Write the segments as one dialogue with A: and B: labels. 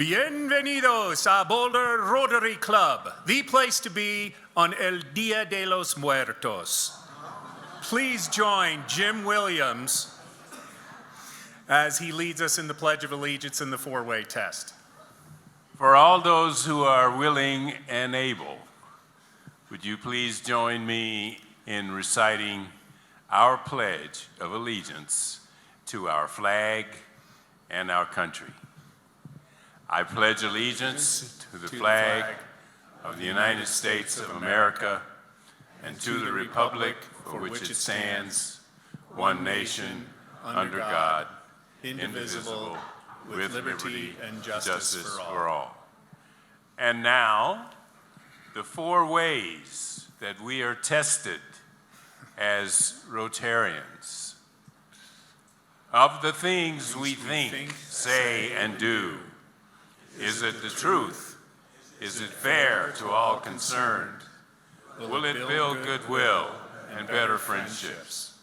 A: Bienvenidos a Boulder Rotary Club, the place to be on El Dia de los Muertos. Please join Jim Williams as he leads us in the Pledge of Allegiance in the four-way test.
B: For all those who are willing and able, would you please join me in reciting our Pledge of Allegiance to our flag and our country. I pledge allegiance to the flag of the United States of America and to the republic for which it stands, one nation, under God, indivisible, with liberty and justice for all. And now, the four ways that we are tested as Rotarians. Of the things we think, say, and do, is it the truth? Is it fair to all concerned? Will it build goodwill and better friendships?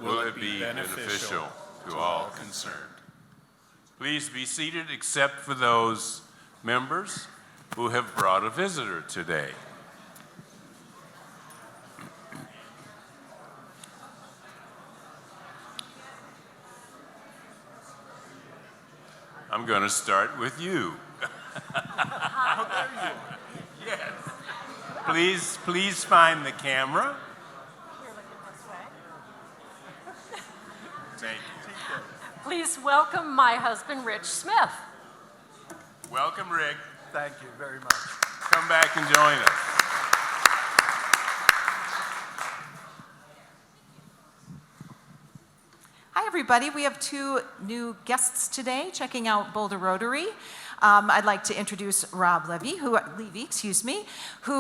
B: Will it be beneficial to all concerned? Please be seated except for those members who have brought a visitor today. I'm going to start with you. Oh, there you are. Yes. Please find the camera.
C: You're looking this way.
B: Thank you.
C: Please welcome my husband, Rich Smith.
B: Welcome, Rick.
D: Thank you very much.
B: Come back and join us.
E: Hi, everybody. We have two new guests today checking out Boulder Rotary. I'd like to introduce Rob Levy, who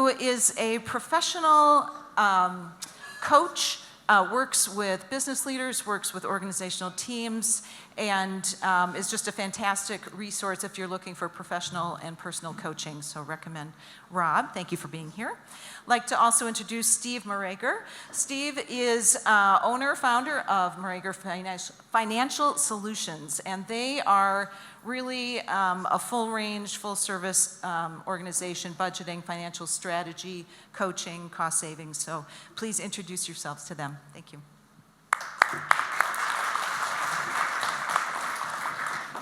E: is a professional coach, works with business leaders, works with organizational teams, and is just a fantastic resource if you're looking for professional and personal coaching. So recommend Rob. Thank you for being here. I'd like to also introduce Steve Morager. Steve is owner, founder of Morager Financial Solutions, and they are really a full-range, full-service organization, budgeting, financial strategy, coaching, cost savings. So please introduce yourselves to them. Thank you.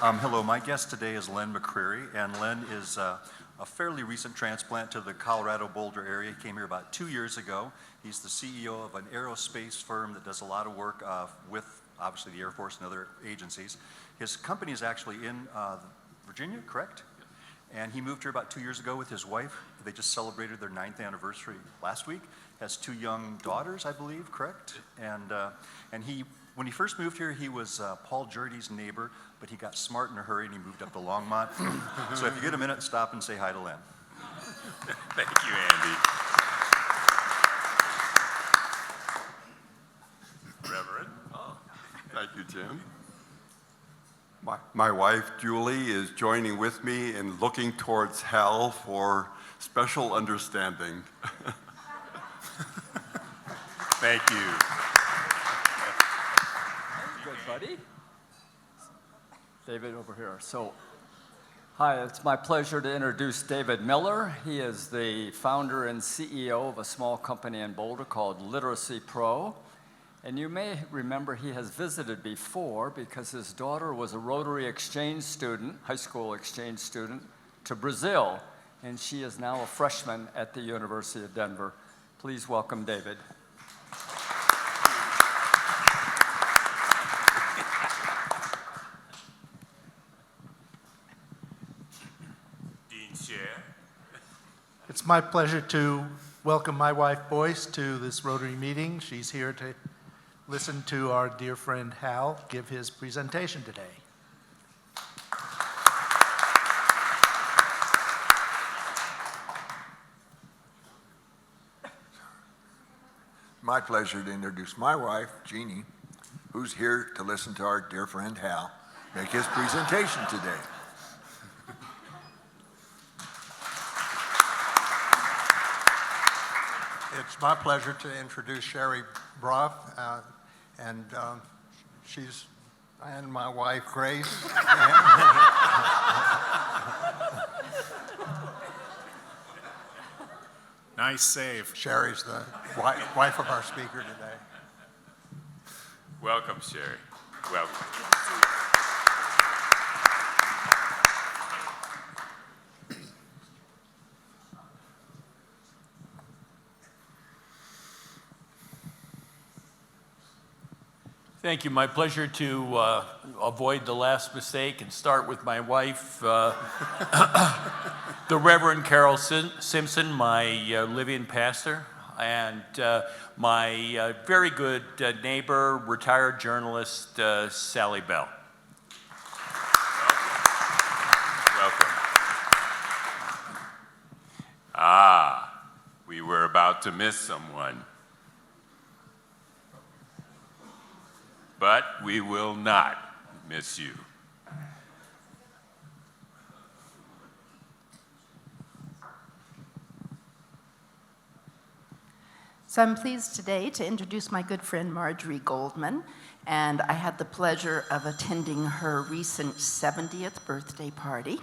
D: Hello, my guest today is Len McCreary, and Len is a fairly recent transplant to the Colorado Boulder area. He came here about 2 years ago. He's the CEO of an aerospace firm that does a lot of work with, obviously, the Air Force and other agencies. His company is actually in Virginia, correct? And he moved here about 2 years ago with his wife. They just celebrated their 9th anniversary last week. Has 2 young daughters, I believe, correct? And when he first moved here, he was Paul Jerdy's neighbor, but he got smart in a hurry and he moved up to Longmont. So if you get a minute, stop and say hi to Len.
B: Thank you, Andy. Reverend.
F: Oh, thank you, Jim. My wife, Julie, is joining with me in looking towards hell for special understanding.
B: Thank you.
G: Good, buddy. David over here. So, hi, it's my pleasure to introduce David Miller. He is the founder and CEO of a small company in Boulder called Literacy Pro. And you may remember he has visited before because his daughter was a Rotary exchange student, high school exchange student, to Brazil. And she is now a freshman at the University of Denver. Please welcome David.
H: It's my pleasure to welcome my wife, Boyce, to this Rotary meeting. She's here to listen to our dear friend Hal give his presentation today.
I: My pleasure to introduce my wife, Jeannie, who's here to listen to our dear friend Hal make his presentation today.
J: It's my pleasure to introduce Sherry Brough, and my wife, Grace.
A: Nice save.
J: Sherry's the wife of our speaker today.
B: Welcome, Sherry. Welcome.
K: Thank you. My pleasure to avoid the last mistake and start with my wife, the Reverend Carol Simpson, my living pastor, and my very good neighbor, retired journalist, Sally Bell.
B: Welcome. We were about to miss someone. But we will not miss you.
L: So I'm pleased today to introduce my good friend Marjorie Goldman, and I had the pleasure of attending her recent 70th birthday party,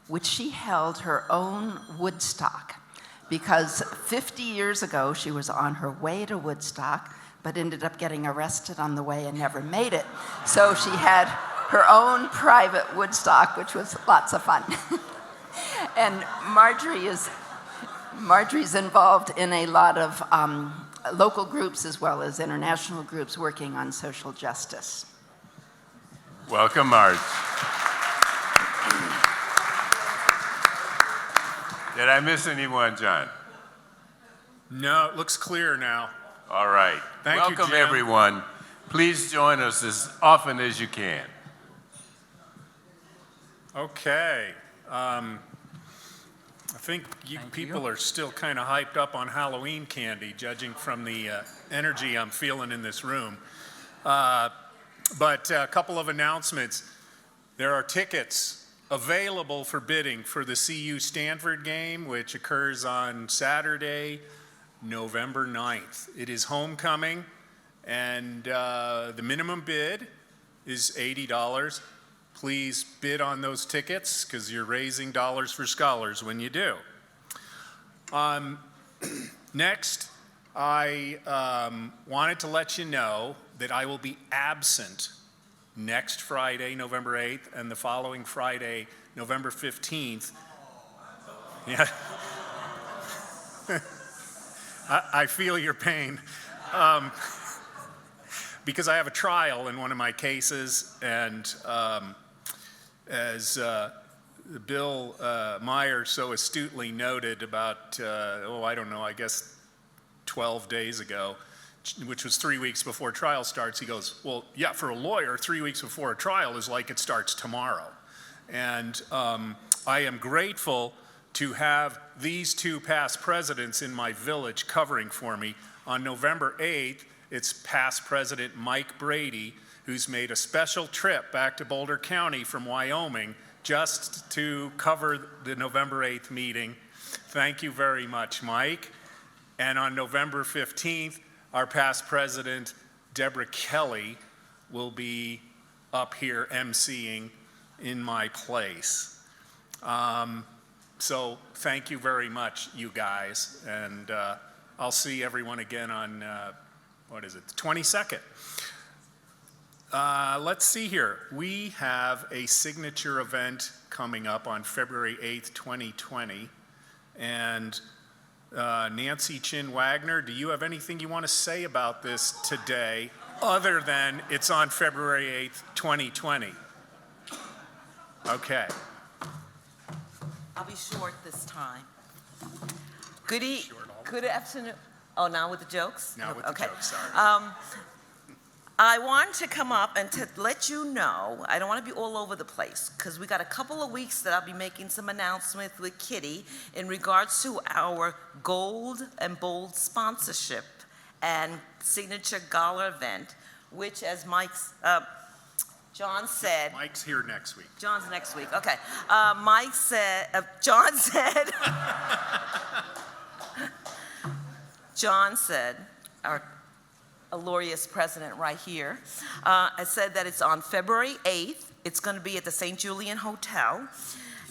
L: which she held her own Woodstock, because 50 years ago she was on her way to Woodstock, but ended up getting arrested on the way and never made it. So she had her own private Woodstock, which was lots of fun. And Marjorie's involved in a lot of local groups as well as international groups working on social justice.
B: Welcome, Marge. Did I miss anyone, John?
A: No, it looks clear now.
B: All right.
A: Thank you,
B: Welcome,
A: Jim.
B: everyone. Please join us as often as you can.
A: Okay. I think you people are still kind of hyped up on Halloween candy, judging from the energy I'm feeling in this room. But a couple of announcements. There are tickets available for bidding for the CU Stanford game, which occurs on Saturday, November 9th. It is homecoming, and the minimum bid is $80. Please bid on those tickets, because you're raising dollars for scholars when you do. Next, I wanted to let you know that I will be absent next Friday, November 8th, and the following Friday, November 15th. Yeah. I feel your pain. Because I have a trial in one of my cases, and as Bill Meyer so astutely noted about, I don't know, I guess 12 days ago, which was 3 weeks before trial starts, he goes, well, yeah, for a lawyer, 3 weeks before a trial is like it starts tomorrow. And I am grateful to have these two past presidents in my village covering for me. On November 8th, it's past President Mike Brady, who's made a special trip back to Boulder County from Wyoming just to cover the November 8th meeting. Thank you very much, Mike. And on November 15th, our past president, Deborah Kelly, will be up here emceeing in my place. So thank you very much, you guys, and I'll see everyone again on, the 22nd. Let's see here. We have a signature event coming up on February 8th, 2020, and Nancy Chin Wagner, do you have anything you want to say about this today, other than it's on February 8th, 2020? Okay.
M: I'll be short this time. Good afternoon. Oh, now with the jokes?
A: Now with the jokes, sorry.
M: I want to come up and to let you know, I don't want to be all over the place, because we got a couple of weeks that I'll be making some announcements with Kitty in regards to our Gold and Bold sponsorship and signature gala event, which, as John said.
A: Mike's here next week.
M: John's next week, okay. John said, our glorious president right here, I said that it's on February 8th. It's going to be at the St. Julian Hotel.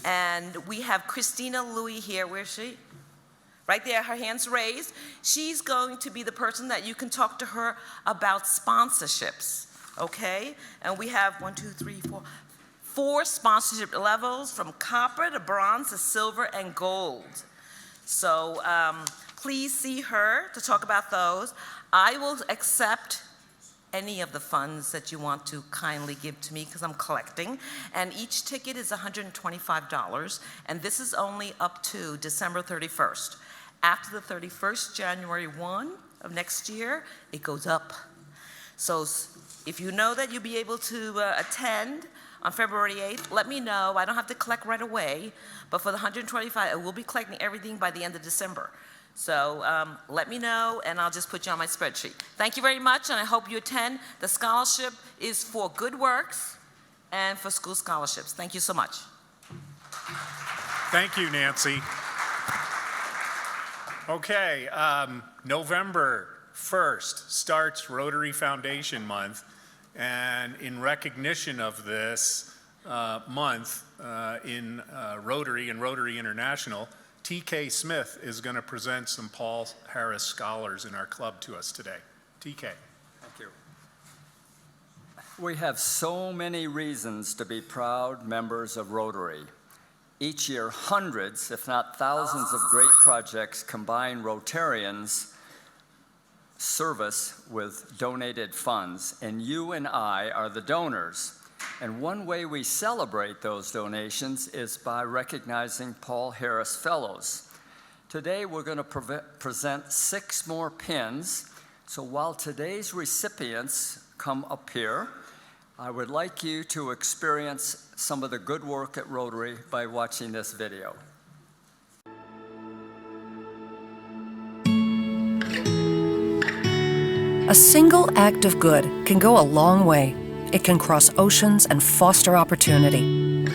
M: And we have Christina Louie here. Where's she? Right there, her hand's raised. She's going to be the person that you can talk to her about sponsorships, okay? And we have 4 sponsorship levels from copper to bronze to silver and gold. So please see her to talk about those. I will accept any of the funds that you want to kindly give to me because I'm collecting. And each ticket is $125, and this is only up to December 31st. After the 31st, January 1 of next year, it goes up. So if you know that you'll be able to attend on February 8th, let me know. I don't have to collect right away, but for the 125, I will be collecting everything by the end of December. So let me know, and I'll just put you on my spreadsheet. Thank you very much, and I hope you attend. The scholarship is for good works and for school scholarships. Thank you so much.
A: Thank you, Nancy. Okay, November 1st starts Rotary Foundation Month, and in recognition of this month in Rotary and Rotary International, TK Smith is going to present some Paul Harris Scholars in our club to us today. TK.
G: Thank you. We have so many reasons to be proud members of Rotary. Each year, hundreds, if not thousands, of great projects combine Rotarians' service with donated funds, and you and I are the donors. And one way we celebrate those donations is by recognizing Paul Harris Fellows. Today, we're going to present 6 more pins. So while today's recipients come up here, I would like you to experience some of the good work at Rotary by watching this video.
N: A single act of good can go a long way. It can cross oceans and foster opportunity.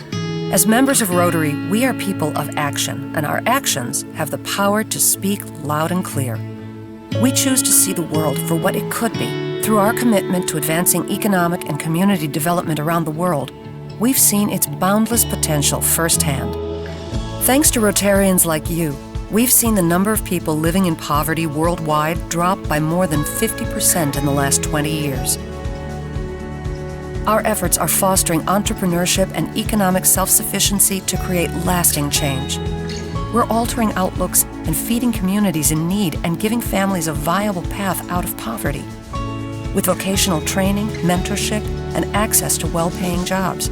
N: As members of Rotary, we are people of action, and our actions have the power to speak loud and clear. We choose to see the world for what it could be. Through our commitment to advancing economic and community development around the world, we've seen its boundless potential firsthand. Thanks to Rotarians like you, we've seen the number of people living in poverty worldwide drop by more than 50% in the last 20 years. Our efforts are fostering entrepreneurship and economic self-sufficiency to create lasting change. We're altering outlooks and feeding communities in need and giving families a viable path out of poverty, with vocational training, mentorship, and access to well-paying jobs.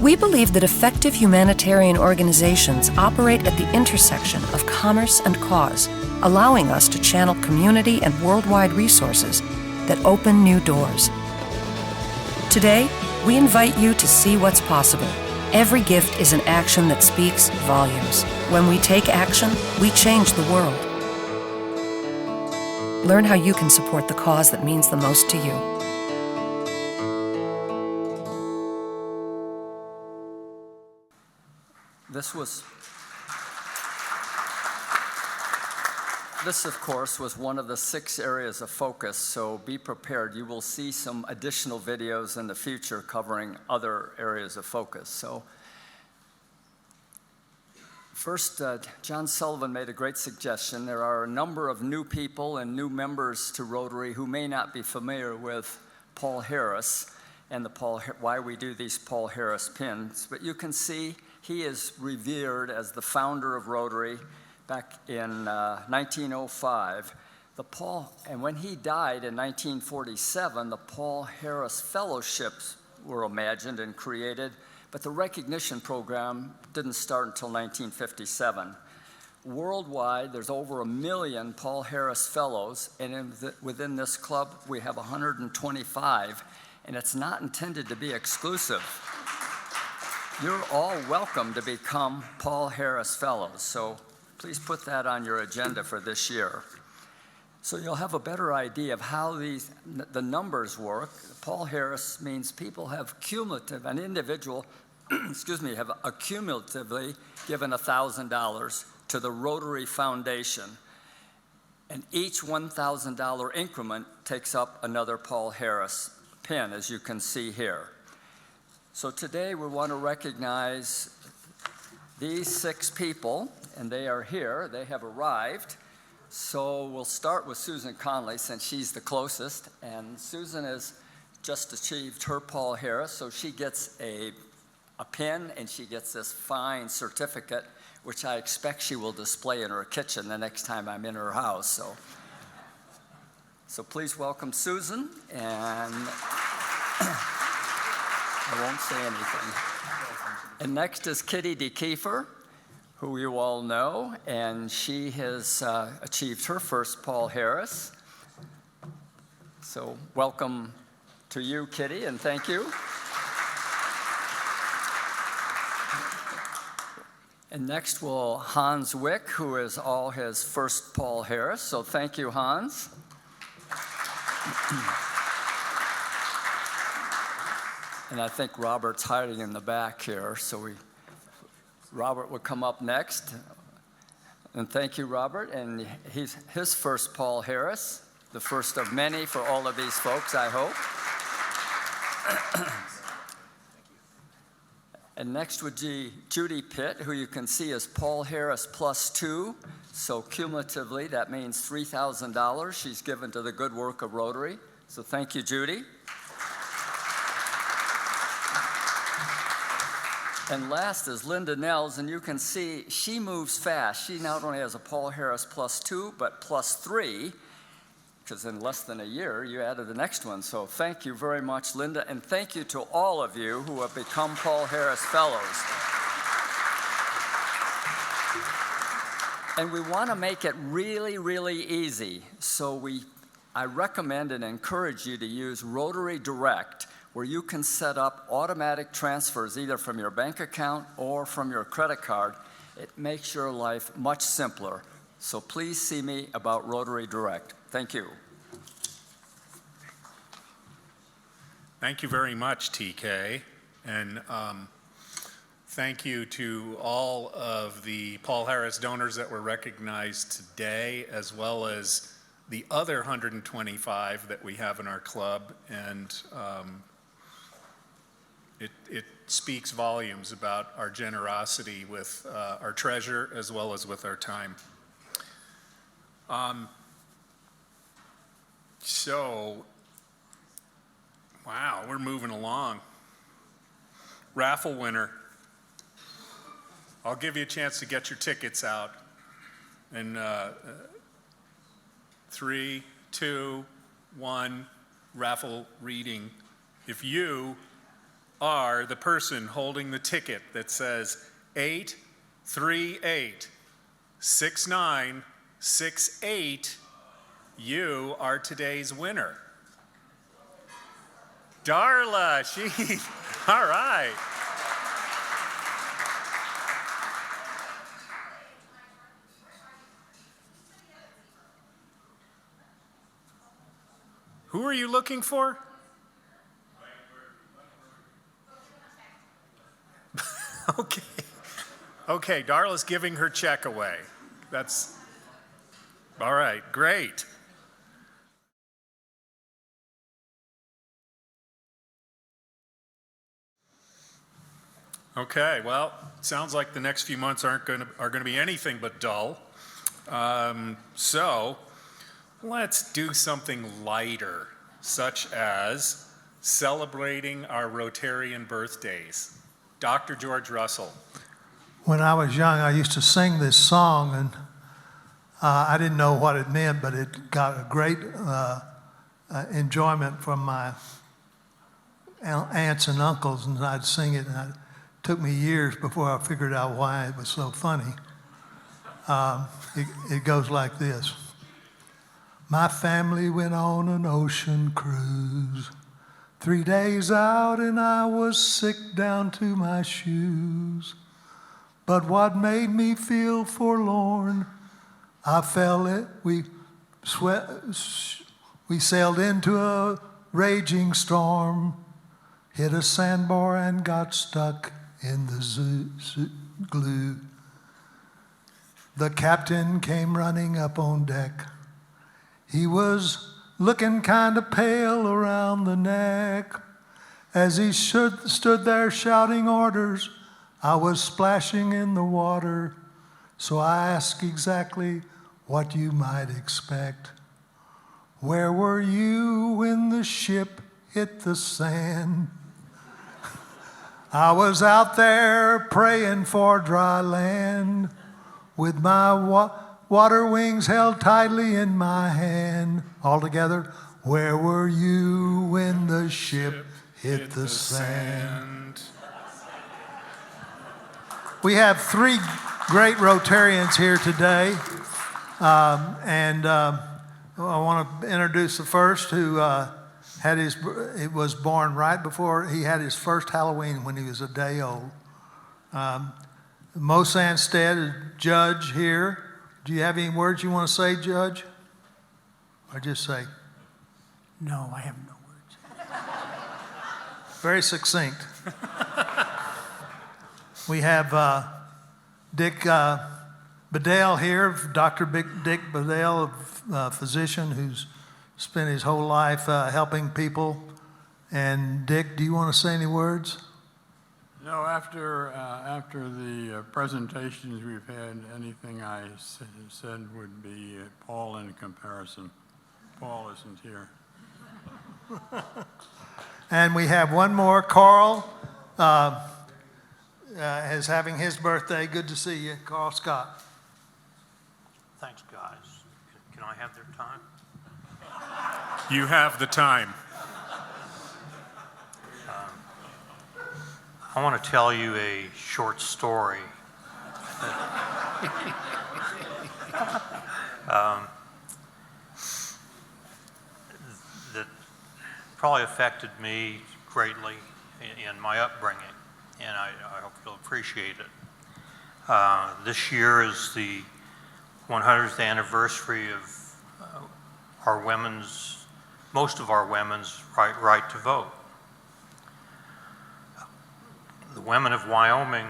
N: We believe that effective humanitarian organizations operate at the intersection of commerce and cause, allowing us to channel community and worldwide resources that open new doors. Today, we invite you to see what's possible. Every gift is an action that speaks volumes. When we take action, we change the world. Learn how you can support the cause that means the most to you.
G: This, of course, was one of the 6 areas of focus, so be prepared. You will see some additional videos in the future covering other areas of focus. So, first, John Sullivan made a great suggestion. There are a number of new people and new members to Rotary who may not be familiar with Paul Harris and why we do these Paul Harris pins. But you can see he is revered as the founder of Rotary back in 1905. And when he died in 1947, the Paul Harris Fellowships were imagined and created, but the recognition program didn't start until 1957. Worldwide, there's over 1 million Paul Harris Fellows, and within this club, we have 125, and it's not intended to be exclusive. You're all welcome to become Paul Harris Fellows, so please put that on your agenda for this year. So you'll have a better idea of how the numbers work. Paul Harris means people have an individual, have accumulatively given $1,000 to the Rotary Foundation. And each $1,000 increment takes up another Paul Harris pin, as you can see here. So today we want to recognize these 6 people, and they are here. They have arrived. So we'll start with Susan Conley, since she's the closest. And Susan has just achieved her Paul Harris, so she gets a pin, and she gets this fine certificate, which I expect she will display in her kitchen the next time I'm in her house. So please welcome Susan, and I won't say anything. And next is Kitty DeKeefer, who you all know, and she has achieved her first Paul Harris. So welcome to you, Kitty, and thank you. And next will Hans Wick, who is all his first Paul Harris. So thank you, Hans. And I think Robert's hiding in the back here, so Robert will come up next. And thank you, Robert. And his first Paul Harris, the first of many for all of these folks, I hope. And next would be Judy Pitt, who you can see is Paul Harris +2. So cumulatively, that means $3,000 she's given to the good work of Rotary. So thank you, Judy. And last is Linda Nels, and you can see she moves fast. She not only has a Paul Harris +2, but +3, because in less than a year, you added the next one. So thank you very much, Linda, and thank you to all of you who have become Paul Harris Fellows. And we want to make it really, really easy. So I recommend and encourage you to use Rotary Direct, where you can set up automatic transfers either from your bank account or from your credit card. It makes your life much simpler. So please see me about Rotary Direct. Thank you.
A: Thank you very much, TK. And thank you to all of the Paul Harris donors that were recognized today, as well as the other 125 that we have in our club. And it speaks volumes about our generosity with our treasure as well as with our time. Wow, we're moving along. Raffle winner. I'll give you a chance to get your tickets out. And 3, 2, 1, raffle reading. If you are the person holding the ticket that says 8386968, you are today's winner. Darla, all right. Who are you looking for? Okay. Okay, Darla's giving her check away. That's all right, great. Okay, well, sounds like the next few months are going to be anything but dull. So let's do something lighter, such as celebrating our Rotarian birthdays. Dr. George Russell.
H: When I was young, I used to sing this song, and I didn't know what it meant, but it got a great enjoyment from my aunts and uncles, and I'd sing it, and it took me years before I figured out why it was so funny. It goes like this. My family went on an ocean cruise, 3 days out, and I was sick down to my shoes. But what made me feel forlorn, I felt it. We sailed into a raging storm, hit a sandbar and got stuck in the glue. The captain came running up on deck. He was looking kind of pale around the neck. As he stood there shouting orders, I was splashing in the water, So I ask exactly what you might expect. Where were you when the ship hit the sand? I was out there praying for dry land with my water wings held tightly in my hand. All together, where were you when the ship hit the sand? We have three great Rotarians here today, I want to introduce the first, who was born right before he had his first Halloween when he was a day old. Mo Sanstead, judge here. Do you have any words you want to say, Judge? Or just say?
O: No, I have no words.
H: Very succinct. We have Dick Bedell here, Dr. Dick Bedell, a physician who's spent his whole life helping people. And Dick, do you want to say any words?
O: No, after the presentations we've had, anything I said would be Paul in comparison. Paul isn't here.
H: And we have one more, Carl, is having his birthday. Good to see you, Carl Scott.
P: Thanks, guys. Can I have their time?
A: You have the time.
P: I want to tell you a short story that probably affected me greatly in my upbringing, and I hope you'll appreciate it. This year is the 100th anniversary of most of our women's right to vote. The women of Wyoming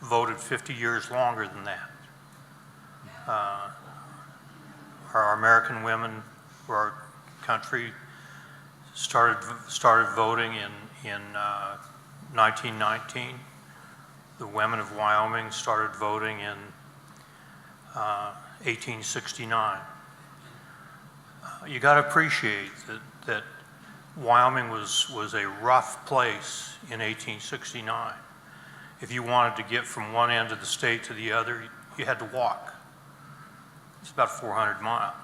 P: voted 50 years longer than that. Our American women, our country, started voting in 1919. The women of Wyoming started voting in 1869. You got to appreciate that Wyoming was a rough place in 1869. If you wanted to get from one end of the state to the other, you had to walk. It's about 400 miles,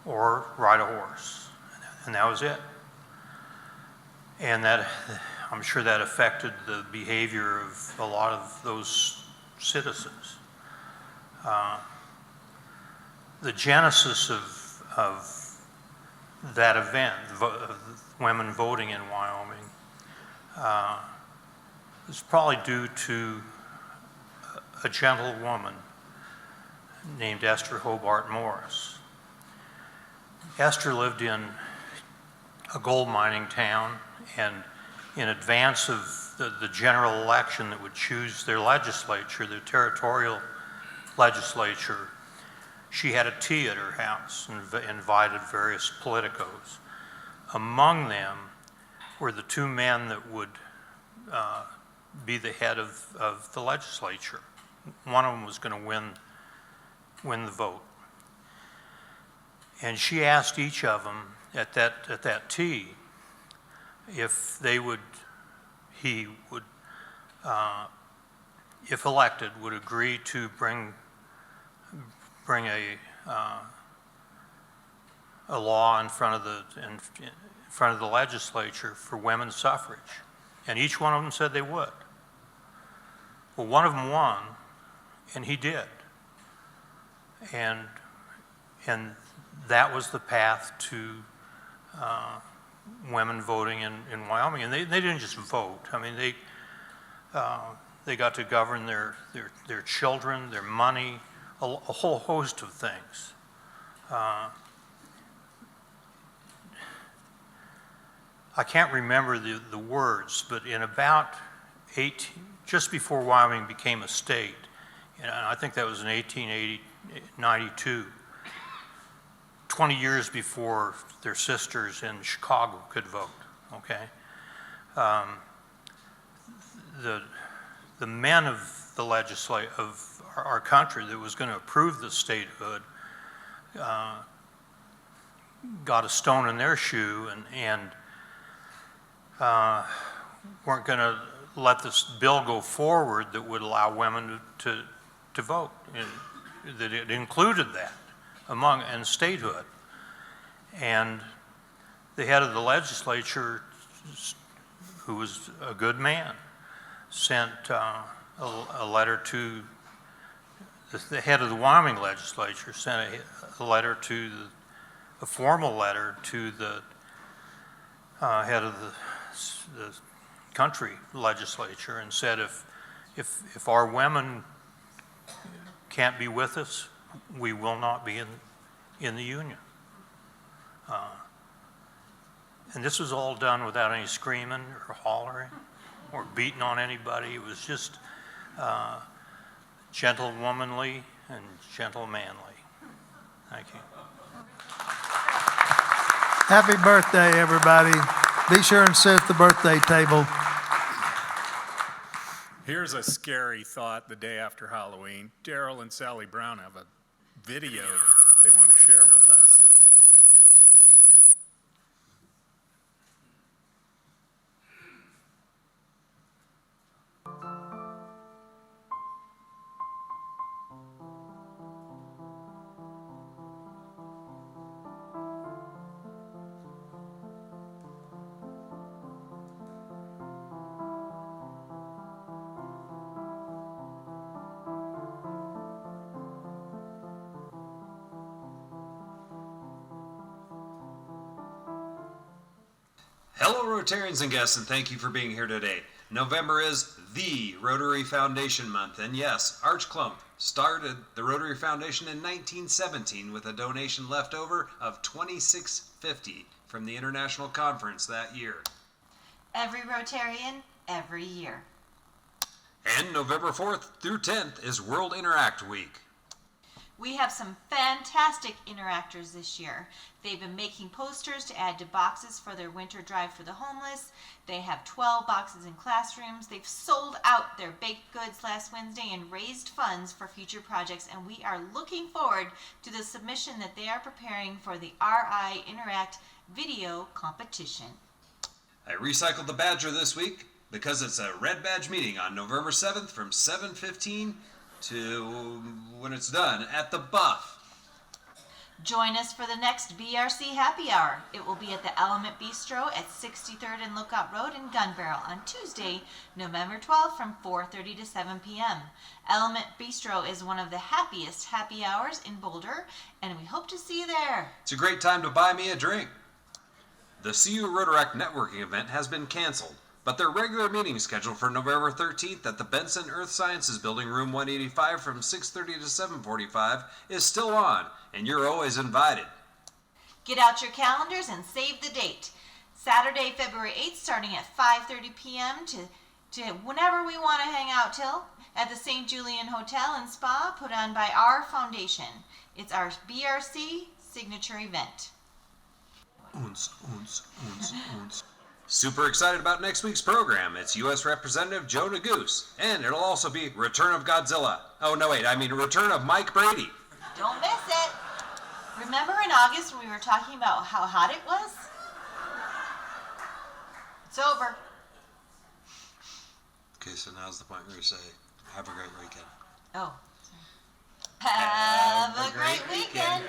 P: or ride a horse, and that was it. And that, I'm sure that affected the behavior of a lot of those citizens. The genesis of that event, women voting in Wyoming, is probably due to a gentle woman named Esther Hobart Morris. Esther lived in a gold mining town, and in advance of the general election that would choose their legislature, their territorial legislature, she had a tea at her house and invited various politicos. Among them were the two men that would be the head of the legislature. One of them was going to win the vote. And she asked each of them at that tea if he would, if elected, would agree to bring a law in front of the legislature for women's suffrage, and each one of them said they would. Well, one of them won, and he did, and that was the path to women voting in Wyoming. And they didn't just vote. I mean, they got to govern their children, their money, a whole host of things. I can't remember the words, but in about just before Wyoming became a state, and I think that was in 1892, 20 years before their sisters in Chicago could vote, okay? The men of our country that was going to approve the statehood got a stone in their shoe and weren't going to let this bill go forward that would allow women to vote, and that it included that and statehood. And the head of the legislature, who was a good man, sent a letter to the head of the Wyoming legislature, sent a letter to a formal letter to the head of the country legislature and said, if our women can't be with us, we will not be in the union. And this was all done without any screaming or hollering or beating on anybody. It was just gentlewomanly and gentlemanly. Thank you.
H: Happy birthday, everybody. Be sure and sit at the birthday table.
A: Here's a scary thought the day after Halloween. Daryl and Sally Brown have a video they want to share with us.
Q: Hello, Rotarians and guests, and thank you for being here today. November is the Rotary Foundation month, and yes, Arch Klump started the Rotary Foundation in 1917 with a donation left over of $26.50 from the International Conference that year.
R: Every Rotarian, every year.
Q: And November 4th through 10th is World Interact Week.
R: We have some fantastic interactors this year. They've been making posters to add to boxes for their winter drive for the homeless. They have 12 boxes in classrooms. They've sold out their baked goods last Wednesday and raised funds for future projects, and we are looking forward to the submission that they are preparing for the RI Interact video competition.
Q: I recycled the Badger this week because it's a Red Badge meeting on November 7th from 7:15 to when it's done at the Buff.
R: Join us for the next BRC Happy Hour. It will be at the Element Bistro at 63rd and Lookout Road in Gun Barrel on Tuesday, November 12th from 4:30 to 7 p.m. Element Bistro is one of the happiest happy hours in Boulder, and we hope to see you there.
Q: It's a great time to buy me a drink. The CU Rotaract networking event has been canceled, but their regular meeting is scheduled for November 13th at the Benson Earth Sciences Building, room 185 from 6:30 to 7:45 is still on, and you're always invited.
R: Get out your calendars and save the date. Saturday, February 8th, starting at 5:30 p.m. to whenever we want to hang out till, at the St. Julian Hotel and Spa, put on by our foundation. It's our BRC signature event.
Q: Super excited about next week's program. It's U.S. Representative Joe Neguse, and it'll also be Return of Godzilla. Oh, no, wait, I mean Return of Mike Brady.
R: Don't miss it. Remember in August when we were talking about how hot it was? It's over.
Q: Okay, so now's the point where you say, have a great weekend.
R: Oh, sorry. Have a great weekend.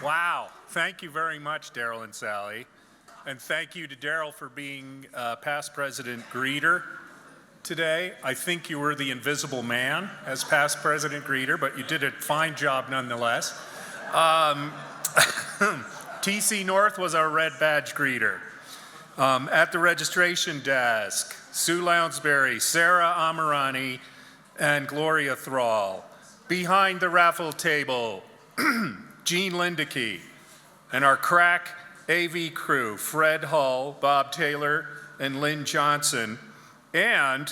A: Wow. Thank you very much, Daryl and Sally. And thank you to Daryl for being past President Greeter today. I think you were the invisible man as past President Greeter, but you did a fine job nonetheless. TC North was our red badge greeter. At the registration desk, Sue Lounsbury, Sarah Amirani, and Gloria Thrall. Behind the raffle table, Jean Lindeke, and our crack AV crew, Fred Hull, Bob Taylor, and Lynn Johnson. And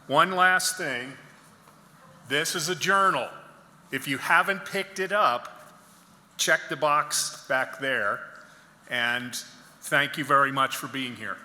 A: one last thing, this is a journal. If you haven't picked it up, check the box back there. And Thank you very much for being here.